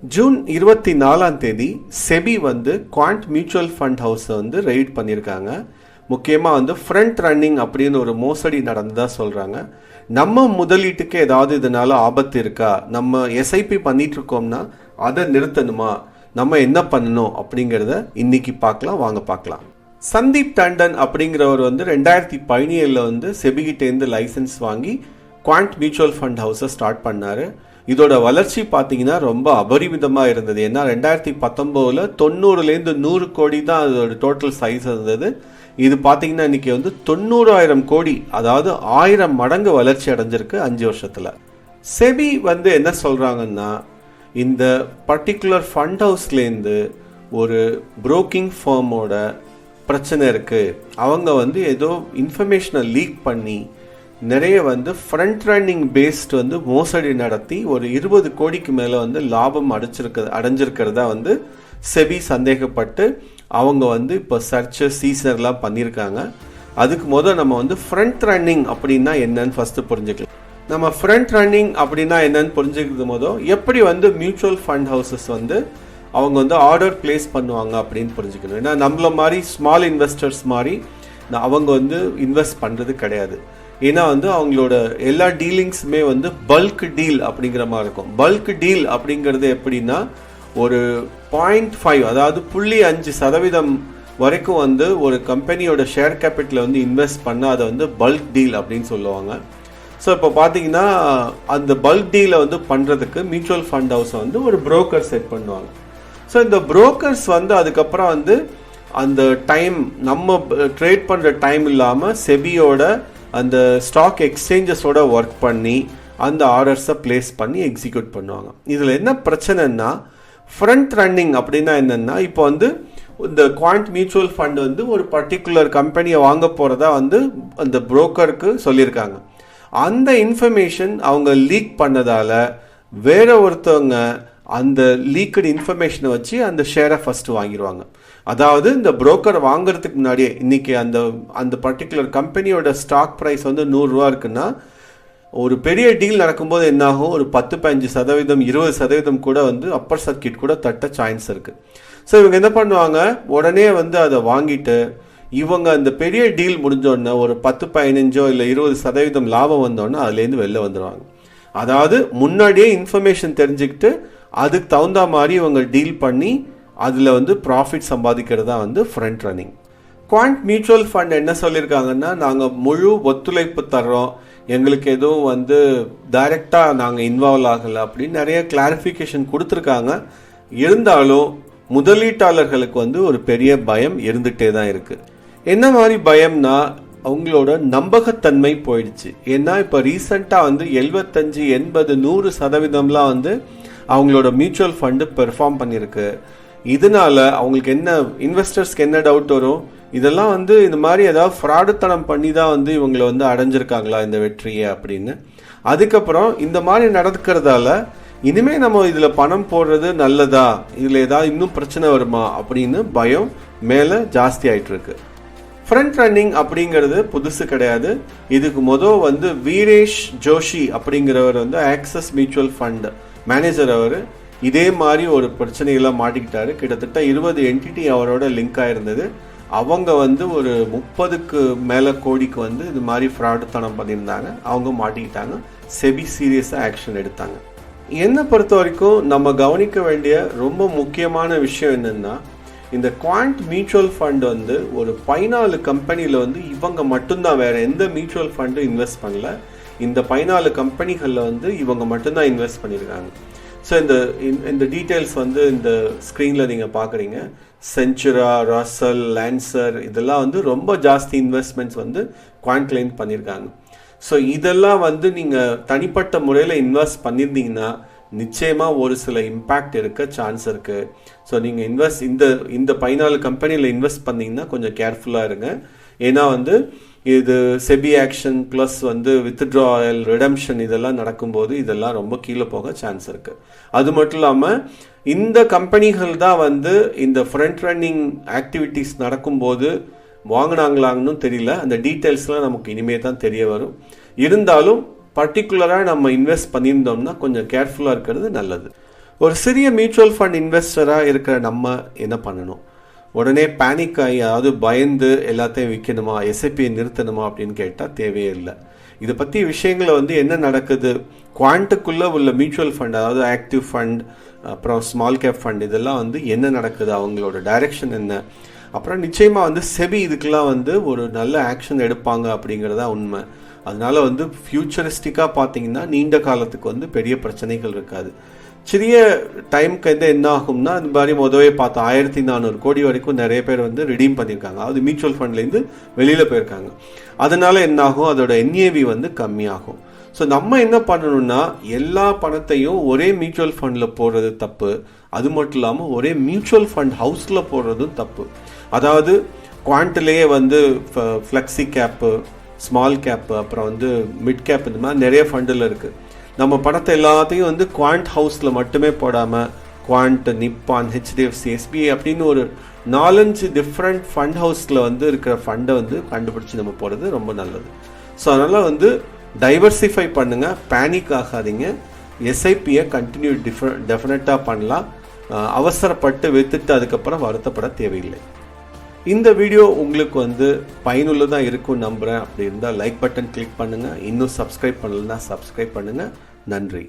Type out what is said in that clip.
June 24 SEBI வந்து quant mutual fund ஹவுஸை வந்து raid பண்ணியிருக்காங்க. முக்கியமாக வந்து ஃப்ரண்ட் ரன்னிங் அப்படின்னு ஒரு மோசடி நடந்ததா சொல்கிறாங்க. நம்ம முதலீட்டுக்கு ஏதாவது இதனால ஆபத்து இருக்கா, நம்ம எஸ்ஐபி பண்ணிட்டு இருக்கோம்னா அதை நிறுத்தணுமா, நம்ம என்ன பண்ணணும் அப்படிங்கிறத இன்னைக்கு பார்க்கலாம். வாங்க பார்க்கலாம். சந்தீப் டண்டன் அப்படிங்கிறவர் வந்து 2017 வந்து செபிகிட்டேருந்து லைசன்ஸ் வாங்கி குவாண்ட் மியூச்சுவல் ஃபண்ட் ஹவுஸை ஸ்டார்ட் பண்ணார். இதோட வளர்ச்சி பார்த்தீங்கன்னா ரொம்ப அபரிமிதமாக இருந்தது. ஏன்னா 2019 90லேருந்து 100 கோடி தான் அதோட டோட்டல் சைஸ் இருந்தது. இது பார்த்தீங்கன்னா இன்னைக்கு வந்து 90,000 கோடி, அதாவது 1000 மடங்கு வளர்ச்சி அடைஞ்சிருக்கு 5 வருஷத்தில். செபி வந்து என்ன சொல்கிறாங்கன்னா, இந்த பர்டிகுலர் ஃபண்ட் ஹவுஸ்லேருந்து ஒரு புரோக்கிங் ஃபார்மோட பிரச்சனை இருக்குது, அவங்க வந்து ஏதோ இன்ஃபர்மேஷனை லீக் பண்ணி நிறைய வந்து ஃப்ரண்ட் ரன்னிங் பேஸ்ட் வந்து மோசடி நடத்தி ஒரு 20 கோடிக்கு மேலே வந்து லாபம் அடைஞ்சிருக்கிறதா வந்து செபி சந்தேகப்பட்டு அவங்க வந்து இப்போ சர்ச் சீசர்லாம் பண்ணியிருக்காங்க. அதுக்கு நம்ம வந்து ஃப்ரண்ட் ரன்னிங் அப்படின்னா என்னன்னு ஃபர்ஸ்ட் புரிஞ்சுக்கலாம். நம்ம ஃப்ரண்ட் ரன்னிங் அப்படின்னா என்னன்னு புரிஞ்சுக்கிறது எப்படி வந்து மியூச்சுவல் ஃபண்ட் ஹவுசஸ் வந்து அவங்க வந்து ஆர்டர் பிளேஸ் பண்ணுவாங்க அப்படின்னு புரிஞ்சுக்கணும். ஏன்னா நம்மள மாதிரி ஸ்மால் இன்வெஸ்டர்ஸ் மாதிரி அவங்க வந்து இன்வெஸ்ட் பண்ணுறது கிடையாது. ஏன்னா வந்து அவங்களோட எல்லா டீலிங்ஸுமே வந்து பல்க் டீல் அப்படிங்கிற மாதிரி இருக்கும். பல்க் டீல் அப்படிங்கிறது எப்படின்னா ஒரு 0.5 அதாவது 0.5% வரைக்கும் வந்து ஒரு கம்பெனியோட ஷேர் கேபிட்டலை வந்து இன்வெஸ்ட் பண்ணால் அதை வந்து பல்க் டீல் அப்படின்னு சொல்லுவாங்க. ஸோ இப்போ பார்த்தீங்கன்னா அந்த பல்க் டீலை வந்து பண்ணுறதுக்கு மியூச்சுவல் ஃபண்ட் ஹவுஸை வந்து ஒரு புரோக்கர் செட் பண்ணுவாங்க. ஸோ இந்த புரோக்கர்ஸ் வந்து அதுக்கப்புறம் வந்து அந்த டைம் நம்ம ட்ரேட் பண்ணுற டைம் இல்லாமல் செபியோட அந்த ஸ்டாக் எக்ஸ்சேஞ்சஸோட ஒர்க் பண்ணி அந்த ஆர்டர்ஸை பிளேஸ் பண்ணி எக்ஸிக்யூட் பண்ணுவாங்க. இதில் என்ன பிரச்சனைன்னா, ஃப்ரண்ட் ரன்னிங் அப்படின்னா என்னென்னா, இப்போ வந்து இந்த குவாண்ட் மியூச்சுவல் ஃபண்ட் வந்து ஒரு பர்டிகுலர் கம்பெனியை வாங்க போகிறதா வந்து அந்த புரோக்கருக்கு சொல்லியிருக்காங்க. அந்த இன்ஃபர்மேஷன் அவங்க லீக் பண்ணதால் வேற ஒருத்தவங்க அந்த லீக்கடு இன்ஃபர்மேஷனை வச்சு அந்த ஷேரை ஃபஸ்ட்டு வாங்கிடுவாங்க. அதாவது இந்த புரோக்கர் வாங்குறதுக்கு முன்னாடியே இன்னைக்கு அந்த பர்டிகுலர் கம்பெனியோட ஸ்டாக் ப்ரைஸ் வந்து 100 ரூபா இருக்குன்னா, ஒரு பெரிய டீல் நடக்கும்போது என்னாகும், ஒரு 10-15% 20% கூட வந்து அப்பர் சர்க்கியூட் கூட தட்ட சான்ஸ் இருக்கு. ஸோ இவங்க என்ன பண்ணுவாங்க, உடனே வந்து அதை வாங்கிட்டு இவங்க அந்த பெரிய டீல் முடிஞ்சோடனே ஒரு 10-15 இல்லை 20% லாபம் வந்தோடனே அதுலேருந்து வெளில வந்துடுவாங்க. அதாவது முன்னாடியே இன்ஃபர்மேஷன் தெரிஞ்சுக்கிட்டு அதுக்கு தகுந்த மாதிரி இவங்க டீல் பண்ணி அதில் வந்து ப்ராஃபிட் சம்பாதிக்கிறதா வந்து front running. Quant mutual fund என்ன சொல்லியிருக்காங்கன்னா, நாங்கள் முழு ஒத்துழைப்பு தர்றோம், எங்களுக்கு எதுவும் வந்து டைரெக்டாக நாங்கள் இன்வால்வ் ஆகலை அப்படின்னு நிறைய கிளாரிஃபிகேஷன் கொடுத்துருக்காங்க. இருந்தாலும் முதலீட்டாளர்களுக்கு வந்து ஒரு பெரிய பயம் இருந்துகிட்டே தான் இருக்குது. என்ன மாதிரி பயம்னா, அவங்களோட நம்பகத்தன்மை போயிடுச்சு. ஏன்னா இப்போ ரீசெண்டாக வந்து 75, 80, 100% வந்து அவங்களோட மியூச்சுவல் ஃபண்டு பெர்ஃபார்ம் பண்ணியிருக்கு. இதனால அவங்களுக்கு என்ன, இன்வெஸ்டர்ஸ்க்கு என்ன டவுட் வரும், இதெல்லாம் வந்து இந்த மாதிரி ஏதாவது ஃப்ராடுத்தனம் பண்ணி தான் வந்து இவங்களை வந்து அடைஞ்சிருக்காங்களா இந்த வெற்றியை அப்படின்னு. அதுக்கப்புறம் இந்த மாதிரி நடக்கிறதால இனிமேல் நம்ம இதில் பணம் போடுறது நல்லதா, இதில் ஏதாவது இன்னும் பிரச்சனை வருமா அப்படின்னு பயம் மேலே ஜாஸ்தி ஆகிட்டு இருக்கு. ஃப்ரண்ட் ரன்னிங் அப்படிங்கிறது புதுசு கிடையாது. இதுக்கு வந்து வீரேஷ் ஜோஷி அப்படிங்கிறவர் வந்து ஆக்சஸ் மியூச்சுவல் ஃபண்ட் மேனேஜர், அவர் இதே மாதிரி ஒரு பிரச்சனையெல்லாம் மாட்டிக்கிட்டாரு. கிட்டத்தட்ட 20 என்டிட்டி அவரோட லிங்க் ஆயிருந்தது. அவங்க வந்து ஒரு 30க்கு மேலே கோடிக்கு வந்து இது மாதிரி ஃப்ராடுத்தனம் பண்ணியிருந்தாங்க. அவங்க மாட்டிக்கிட்டாங்க. செபி சீரியஸாக ஆக்ஷன் எடுத்தாங்க. என்னை பொறுத்த வரைக்கும் நம்ம கவனிக்க வேண்டிய ரொம்ப முக்கியமான விஷயம் என்னென்னா, இந்த குவாண்ட் மியூச்சுவல் ஃபண்ட் வந்து ஒரு 14 கம்பெனியில் வந்து இவங்க மட்டும்தான், வேற எந்த மியூச்சுவல் ஃபண்டும் இன்வெஸ்ட் பண்ணல. இந்த 14 கம்பெனிகளில் வந்து இவங்க மட்டும்தான் இன்வெஸ்ட் பண்ணியிருக்காங்க. ஸோ இந்த டீட்டெயில்ஸ் வந்து இந்த ஸ்க்ரீனில் நீங்கள் பார்க்குறீங்க. சென்ச்சுரா, ரசல், லான்சர் இதெல்லாம் வந்து ரொம்ப ஜாஸ்தி இன்வெஸ்ட்மெண்ட்ஸ் வந்து குவாண்ட்லேருந்து பண்ணியிருக்காங்க. ஸோ இதெல்லாம் வந்து நீங்கள் தனிப்பட்ட முறையில் இன்வெஸ்ட் பண்ணியிருந்தீங்கன்னா நிச்சயமாக ஒரு சில இம்பேக்ட் இருக்க சான்ஸ் இருக்குது. ஸோ நீங்கள் இந்த 14 கம்பெனியில் இன்வெஸ்ட் பண்ணிங்கன்னா கொஞ்சம் கேர்ஃபுல்லாக இருங்க. ஏன்னா வந்து இது செபி ஆக்ஷன் ப்ளஸ் வந்து வித்ட்ராயல், ரிடம்ஷன் இதெல்லாம் நடக்கும்போது இதெல்லாம் ரொம்ப கீழே போக சான்ஸ் இருக்குது. அது மட்டும் இல்லாமல் இந்த கம்பெனிகள் தான் வந்து இந்த ஃப்ரண்ட் ரன்னிங் ஆக்டிவிட்டீஸ் நடக்கும்போது வாங்கினாங்களான்னு தெரியல. அந்த டீட்டெயில்ஸ்லாம் நமக்கு இனிமே தான் தெரிய வரும். இருந்தாலும் பர்டிகுலராக நம்ம இன்வெஸ்ட் பண்ணியிருந்தோம்னா கொஞ்சம் கேர்ஃபுல்லாக இருக்கிறது நல்லது. ஒரு சிறிய மியூச்சுவல் ஃபண்ட் இன்வெஸ்டராக இருக்கிற நம்ம என்ன பண்ணணும்? உடனே பேனிக் ஆகி அதாவது பயந்து எல்லாத்தையும் விற்கணுமா, எஸ்ஐபியை நிறுத்தணுமா அப்படின்னு கேட்டால் தேவையே இல்லை. இதை பற்றி விஷயங்களை என்ன நடக்குது, குவாண்ட்டுக்குள்ளே உள்ள மியூச்சுவல் ஃபண்ட் அதாவது ஆக்டிவ் ஃபண்ட் அப்புறம் ஸ்மால் கேப் ஃபண்ட் இதெல்லாம் என்ன நடக்குது, அவங்களோட டைரக்ஷன் என்ன, அப்புறம் நிச்சயமாக செபி இதுக்கெல்லாம் ஒரு நல்ல ஆக்ஷன் எடுப்பாங்க அப்படிங்கிறதா உண்மை. அதனால ஃபியூச்சரிஸ்டிக்காக பார்த்தீங்கன்னா நீண்ட காலத்துக்கு பெரிய பிரச்சனைகள் இருக்காது. சிறிய டைமுக்கு என்ன ஆகும்னா இந்த மாதிரி முதவே பார்த்தா 1400 கோடி வரைக்கும் நிறைய பேர் ரிடீம் பண்ணியிருக்காங்க, அதாவது மியூச்சுவல் ஃபண்ட்லேருந்து வெளியில் போயிருக்காங்க. அதனால என்ன ஆகும், அதோட என்ஏவி கம்மியாகும். ஸோ நம்ம என்ன பண்ணணும்னா எல்லா பணத்தையும் ஒரே மியூச்சுவல் ஃபண்டில் போடுறது தப்பு. அது மட்டும் இல்லாமல் ஒரே மியூச்சுவல் ஃபண்ட் ஹவுஸில் போடுறதும் தப்பு. அதாவது குவாண்ட்லேயே ஃப்ளெக்ஸி கேப்பு, ஸ்மால் கேப்பு, அப்புறம் மிட் கேப், இந்த மாதிரி நிறைய ஃபண்டில் இருக்குது. நம்ம பணத்தை எல்லாத்தையும் குவாண்ட் ஹவுஸில் மட்டுமே போடாமல் குவாண்ட், நிப்பான், ஹெச்டிஎஃப்சி, எஸ்பிஐ அப்படின்னு ஒரு 4-5 டிஃப்ரெண்ட் ஃபண்ட் ஹவுஸில் இருக்கிற ஃபண்டை கண்டுபிடிச்சி நம்ம போகிறது ரொம்ப நல்லது. ஸோ அதனால் டைவர்சிஃபை பண்ணுங்கள், பேனிக் ஆகாதீங்க. எஸ்ஐபியை கண்டினியூ டெஃபினட்டாக பண்ணலாம். அவசரப்பட்டு விற்றுட்டு அதுக்கப்புறம் வருத்தப்பட தேவையில்லை. இந்த வீடியோ உங்களுக்கு பயனுள்ளதாக இருக்கும்னு நம்புகிறேன். அப்படி இருந்தால் லைக் பட்டன் கிளிக் பண்ணுங்கள். இன்னும் சப்ஸ்கிரைப் பண்ணலைன்னா சப்ஸ்கிரைப் பண்ணுங்கள். நன்றி.